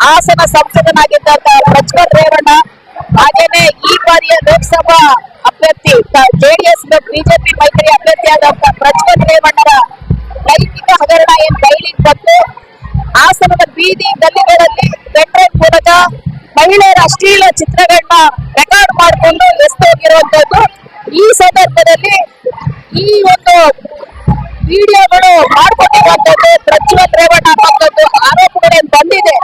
ಹಾಸನ ಸಂಸದನಾಗಿದ್ದಂತ ಪ್ರಜ್ವಲ್ ರೇವಣ್ಣ, ಹಾಗೇನೆ ಈ ಬಾರಿಯ ಲೋಕಸಭಾ ಅಭ್ಯರ್ಥಿ ಜೆಡಿಎಸ್ ಬಿಜೆಪಿ ಮೈತ್ರಿ ಅಭ್ಯರ್ಥಿಯಾದಂತ ಪ್ರಜ್ವಲ್ ರೇವಣ್ಣರ ಲೈಂಗಿಕ ಹಗರಣ ಏನ್ ಬಯಲಿಗೆ ಬಂದು ಹಾಸನದ ಬೀದಿ ಗಲ್ಲಿಗಳಲ್ಲಿ ಪೆಟ್ರೋಲ್ ಮೂಲಕ ಮಹಿಳೆಯರ ಅಶ್ಲೀಲ ಚಿತ್ರಗಳನ್ನ ರೆಕಾರ್ಡ್ ಮಾಡಿಕೊಂಡು ಎಸ್ತೋಗಿರುವಂತದ್ದು. ಈ ಸಂದರ್ಭದಲ್ಲಿ ಈ ಒಂದು ವಿಡಿಯೋಗಳು ಮಾಡ್ಕೊಂಡಿರುವಂತದ್ದು ಪ್ರಜ್ವಲ್ ರೇವಣ್ಣ ಅನ್ನುವಂಥದ್ದು ಆರೋಪಗಳೇನು ಬಂದಿದೆ.